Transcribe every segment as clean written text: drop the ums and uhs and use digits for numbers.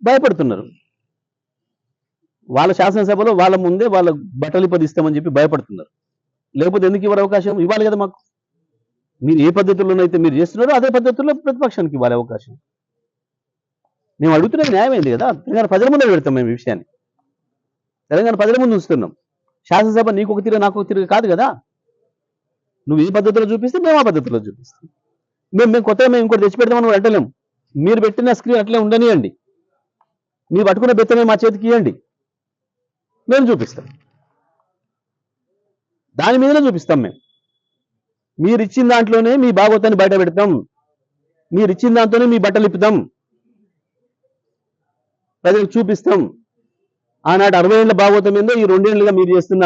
భయపడుతున్నారు. వాళ్ళ శాసనసభలో వాళ్ళ ముందే వాళ్ళ బట్టలిపదిస్తామని చెప్పి భయపడుతున్నారు. లేకపోతే ఎందుకు ఇవ్వరు అవకాశం? ఇవ్వాలి కదా మాకు. మీరు ఏ పద్ధతుల్లోనైతే మీరు చేస్తున్నారో అదే పద్ధతుల్లో ప్రతిపక్షానికి ఇవ్వాలి అవకాశం. మేము అడుగుతున్నది న్యాయమైంది కదా. తెలంగాణ ప్రజల ముందే పెడతాం మేము ఈ విషయాన్ని. తెలంగాణ ప్రజల ముందు ఉంచుతున్నాం. శాసనసభ నీకు ఒక తీరు నాకు ఒక తీరు కాదు కదా. నువ్వు ఏ పద్ధతిలో చూపిస్తే మేము ఆ పద్ధతిలో చూపిస్తాం. మేము కొత్తగా మేము ఇంకోటి తెచ్చి పెడతామని కూడా అంటలేం. మీరు పెట్టిన స్క్రీన్ అట్లే ఉండనియండి. మీరు పట్టుకున్న బెత్తమే మా చేతికి ఇవ్వండి, మేము చూపిస్తాం. దాని మీదనే చూపిస్తాం. మీరు ఇచ్చిన దాంట్లోనే మీ భాగవతాన్ని బయట పెడతాం. మీరు ఇచ్చిన దాంతోనే మీ బట్టలు ఇప్పుతాం, ప్రజలకు చూపిస్తాం. ఆనాడు 60 ఏళ్ల భాగవతం ఏందో, ఈ 2 ఏళ్లుగా మీరు చేస్తున్న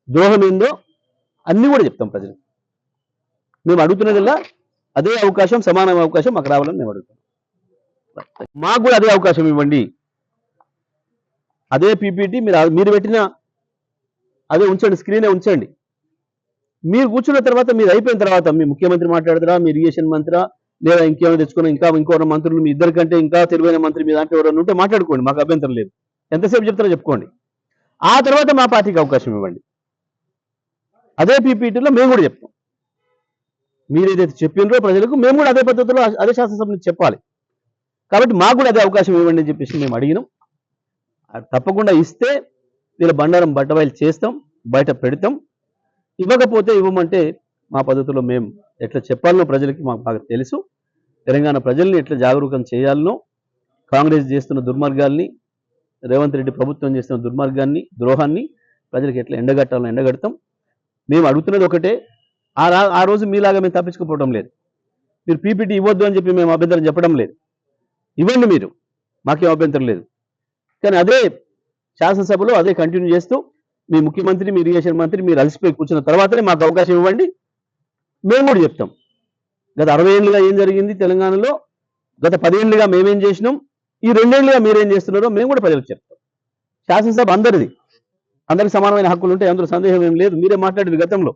ద్రోహం ఏందో అన్నీ కూడా చెప్తాం ప్రజలకు. మేము అడుగుతున్నదల్లా అదే అవకాశం, సమాన అవకాశం మాకు రావాలని మేము అడుగుతాం. మాకు కూడా అదే అవకాశం ఇవ్వండి. అదే పీపీటీ మీరు పెట్టిన అదే ఉంచండి, స్క్రీనే ఉంచండి. మీరు కూర్చున్న తర్వాత, మీరు అయిపోయిన తర్వాత మీ ముఖ్యమంత్రి మాట్లాడతారా, మీ ఇరిగేషన్ మంత్రి లేదా ఇంకేమైనా తెచ్చుకున్న ఇంకో మంత్రులు, మీ ఇద్దరికంటే ఇంకా తెలివైన మంత్రి మీద అంటే ఎవరైనా ఉంటే మాట్లాడుకోండి, మాకు అభ్యంతరం లేదు. ఎంతసేపు చెప్తారో చెప్పుకోండి. ఆ తర్వాత మా పార్టీకి అవకాశం ఇవ్వండి. అదే పీపీటీలో మేము కూడా చెప్తాం. మీరు ఏదైతే చెప్పినరో ప్రజలకు మేము కూడా అదే పద్ధతిలో అదే శాసనసభ నుంచి చెప్పాలి. కాబట్టి మాకు కూడా అదే అవకాశం ఇవ్వండి అని చెప్పేసి మేము అడిగినాం. తప్పకుండా ఇస్తే వీళ్ళ బండారం బట్టబయలు చేస్తాం, బయట పెడతాం. ఇవ్వకపోతే ఇవ్వమంటే మా పద్ధతిలో మేము ఎట్లా చెప్పాలనో ప్రజలకి మాకు బాగా తెలుసు. తెలంగాణ ప్రజల్ని ఎట్లా జాగరూకం చేయాలనో, కాంగ్రెస్ చేస్తున్న దుర్మార్గాల్ని, రేవంత్ రెడ్డి ప్రభుత్వం చేస్తున్న దుర్మార్గాన్ని, ద్రోహాన్ని ప్రజలకు ఎట్లా ఎండగట్టాలని ఎండగడతాం. మేము అడుగుతున్నది ఒకటే. ఆ రోజు మీలాగా మేము తప్పించుకోవడం లేదు. మీరు పీపీటీ ఇవ్వద్దు అని చెప్పి మేము అభ్యంతరం చెప్పడం లేదు. ఇవ్వండి, మీరు మాకేం అభ్యంతరం లేదు. కానీ అదే శాసనసభలో అదే కంటిన్యూ చేస్తూ మీ ముఖ్యమంత్రి, మీ ఇరిగేషన్ మంత్రి మీరు అలసిపోయి కూర్చున్న తర్వాతనే మాకు అవకాశం ఇవ్వండి. మేము కూడా చెప్తాం గత 60 ఏళ్ళుగా ఏం జరిగింది తెలంగాణలో, గత 10 ఏళ్ళుగా మేమేం చేసినాం, ఈ 2 ఏళ్ళుగా మీరేం చేస్తున్నారో మేము కూడా ప్రజలకు చెప్తాం. శాసనసభ అందరిది, అందరికి సమానమైన హక్కులు ఉంటాయి, అందులో సందేహం ఏం లేదు. మీరే మాట్లాడేది గతంలో.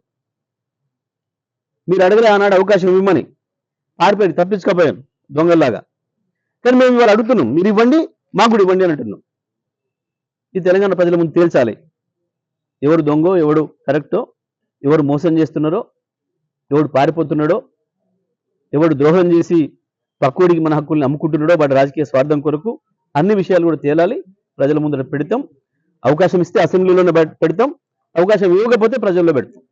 మీరు అడగలే ఆనాడు అవకాశం ఇవ్వమని, ఆడిపోయి తప్పించుకోపోయాను దొంగల్లాగా. కానీ మేము ఇవాళ అడుగుతున్నాం, మీరు ఇవ్వండి, మాకు కూడా ఇవ్వండి అని అంటున్నాం. ఈ తెలంగాణ ప్రజల ముందు తేల్చాలి ఎవరు దొంగో, ఎవడు కరెక్టో, ఎవరు మోసం చేస్తున్నారో, ఎవడు పారిపోతున్నాడో, ఎవడు ద్రోహం చేసి పక్కోడికి మన హక్కుల్ని అమ్ముకుంటున్నాడో వాటి రాజకీయ స్వార్థం కొరకు. అన్ని విషయాలు కూడా తేలాలి, ప్రజల ముందర పెడతాం. అవకాశం ఇస్తే అసెంబ్లీలోనే పెడతాం, అవకాశం ఇవ్వకపోతే ప్రజల్లో పెడతాం.